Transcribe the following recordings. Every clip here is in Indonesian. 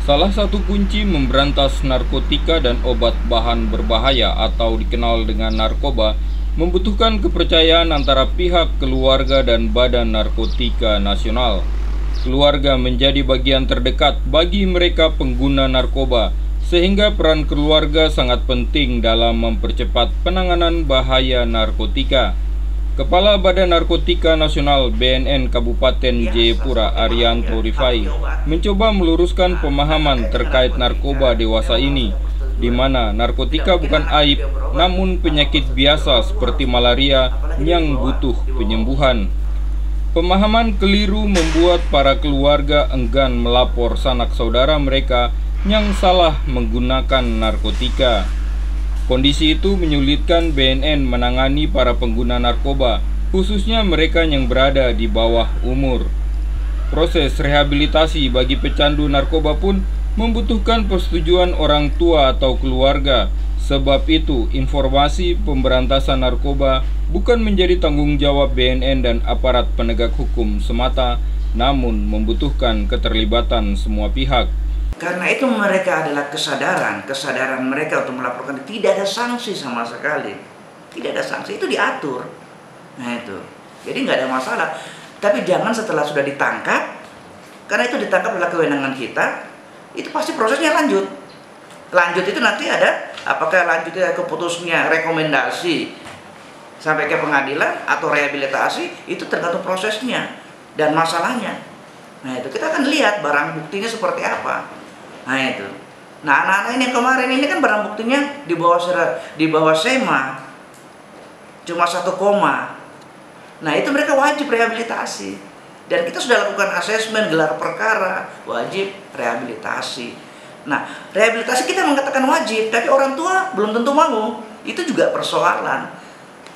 Salah satu kunci memberantas narkotika dan obat bahan berbahaya atau dikenal dengan narkoba membutuhkan kepercayaan antara pihak keluarga dan Badan Narkotika Nasional. Keluarga menjadi bagian terdekat bagi mereka pengguna narkoba, sehingga peran keluarga sangat penting dalam mempercepat penanganan bahaya narkotika. Kepala Badan Narkotika Nasional BNN Kabupaten Jayapura Arianto Rifai mencoba meluruskan pemahaman terkait narkoba dewasa ini, di mana narkotika bukan aib, namun penyakit biasa seperti malaria yang butuh penyembuhan. Pemahaman keliru membuat para keluarga enggan melapor sanak saudara mereka yang salah menggunakan narkotika. Kondisi itu menyulitkan BNN menangani para pengguna narkoba, khususnya mereka yang berada di bawah umur. Proses rehabilitasi bagi pecandu narkoba pun membutuhkan persetujuan orang tua atau keluarga. Sebab itu, informasi pemberantasan narkoba bukan menjadi tanggung jawab BNN dan aparat penegak hukum semata, namun membutuhkan keterlibatan semua pihak. Karena itu mereka adalah kesadaran mereka untuk melaporkan. Tidak ada sanksi sama sekali. Tidak ada sanksi, itu diatur. Nah itu, jadi nggak ada masalah. Tapi jangan setelah sudah ditangkap, karena itu ditangkap adalah kewenangan kita, itu pasti prosesnya lanjut. Lanjut itu nanti ada, apakah lanjutnya keputusnya rekomendasi sampai ke pengadilan atau rehabilitasi, itu tergantung prosesnya dan masalahnya. Nah itu kita akan lihat barang buktinya seperti apa. Nah itu. Nah anak-anak ini yang kemarin ini kan barang buktinya di bawah SEMA cuma 1 koma. Nah itu mereka wajib rehabilitasi. Dan kita sudah lakukan asesmen gelar perkara, wajib rehabilitasi. Nah rehabilitasi kita mengatakan wajib, tapi orang tua belum tentu mau. Itu juga persoalan.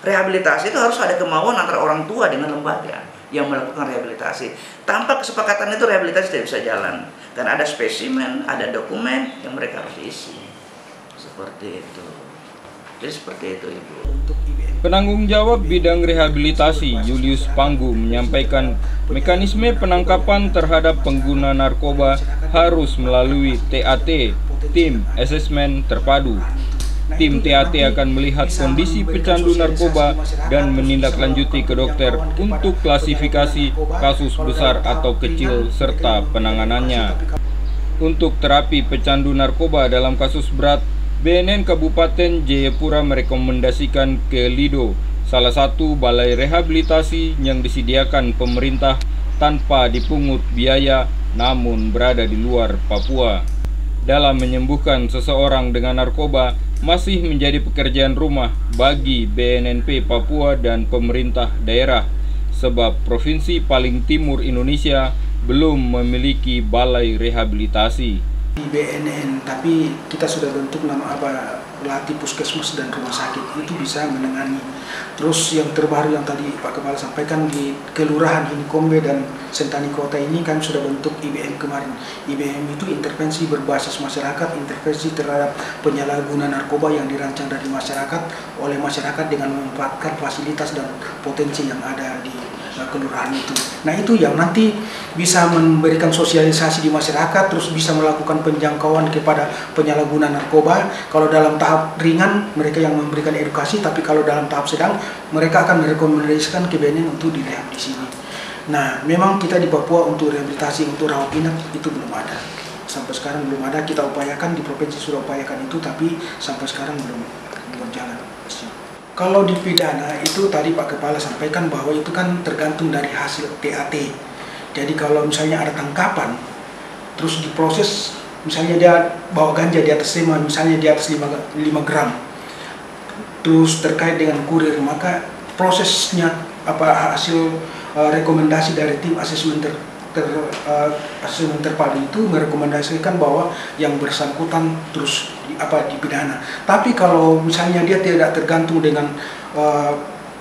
Rehabilitasi itu harus ada kemauan antara orang tua dengan lembaga yang melakukan rehabilitasi. Tanpa kesepakatan itu rehabilitasi tidak bisa jalan. Karena ada spesimen, ada dokumen yang mereka harus isi. Seperti itu. Jadi seperti itu, Ibu. Penanggung jawab bidang rehabilitasi Julius Panggu menyampaikan mekanisme penangkapan terhadap pengguna narkoba harus melalui TAT, Tim Asesmen Terpadu. Tim TAT akan melihat kondisi pecandu narkoba dan menindaklanjuti ke dokter untuk klasifikasi kasus besar atau kecil serta penanganannya. Untuk terapi pecandu narkoba dalam kasus berat, BNN Kabupaten Jayapura merekomendasikan ke Lido, salah satu balai rehabilitasi yang disediakan pemerintah tanpa dipungut biaya namun berada di luar Papua. Dalam menyembuhkan seseorang dengan narkoba masih menjadi pekerjaan rumah bagi BNNP Papua dan pemerintah daerah, sebab provinsi paling timur Indonesia belum memiliki balai rehabilitasi. Di BNN, tapi kita sudah bentuk nama pelatih puskesmas dan rumah sakit itu bisa menangani. Terus yang terbaru yang tadi Pak Kepala sampaikan di Kelurahan Hinikombe dan Sentani Kota ini kan sudah bentuk IBM kemarin. IBM itu intervensi berbasis masyarakat, intervensi terhadap penyalahgunaan narkoba yang dirancang dari masyarakat oleh masyarakat dengan memanfaatkan fasilitas dan potensi yang ada di kelurahan itu. Nah itu yang nanti bisa memberikan sosialisasi di masyarakat, terus bisa melakukan penjangkauan kepada penyalahguna narkoba. Kalau dalam tahap ringan mereka yang memberikan edukasi, tapi kalau dalam tahap sedang mereka akan merekomendasikan ke BNN untuk direhab di sini. Nah memang kita di Papua untuk rehabilitasi, untuk rawat inap itu belum ada. Sampai sekarang belum ada, kita upayakan di provinsi sudah upayakan itu, tapi sampai sekarang belum berjalan. Kalau di pidana itu tadi Pak Kepala sampaikan bahwa itu kan tergantung dari hasil TAT. Jadi kalau misalnya ada tangkapan, terus diproses, misalnya dia bawa ganja di atas SEMA, misalnya di atas 5 gram, terus terkait dengan kurir, maka prosesnya hasil rekomendasi dari tim asesmen asesmen terpadu itu merekomendasikan bahwa yang bersangkutan terus dipidana. Tapi kalau misalnya dia tidak tergantung dengan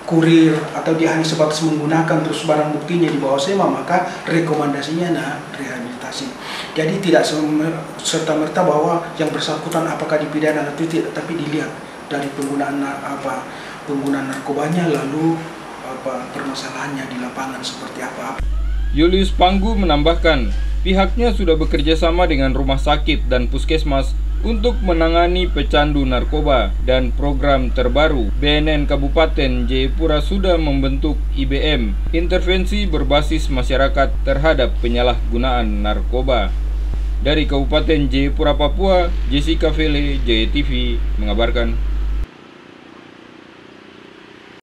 kurir atau dia hanya sebatas menggunakan terus barang buktinya di bawah SEMA, maka rekomendasinya rehabilitasi. Jadi tidak serta-merta bahwa yang bersangkutan apakah dipidana atau tidak, tapi dilihat dari penggunaan narkobanya, lalu permasalahannya di lapangan seperti apa. Julius Panggu menambahkan, Pihaknya sudah bekerja sama dengan rumah sakit dan puskesmas untuk menangani pecandu narkoba, dan program terbaru BNN Kabupaten Jayapura sudah membentuk IBM, intervensi berbasis masyarakat terhadap penyalahgunaan narkoba. Dari Kabupaten Jayapura, Papua, Jessica Vele, Jaya TV mengabarkan.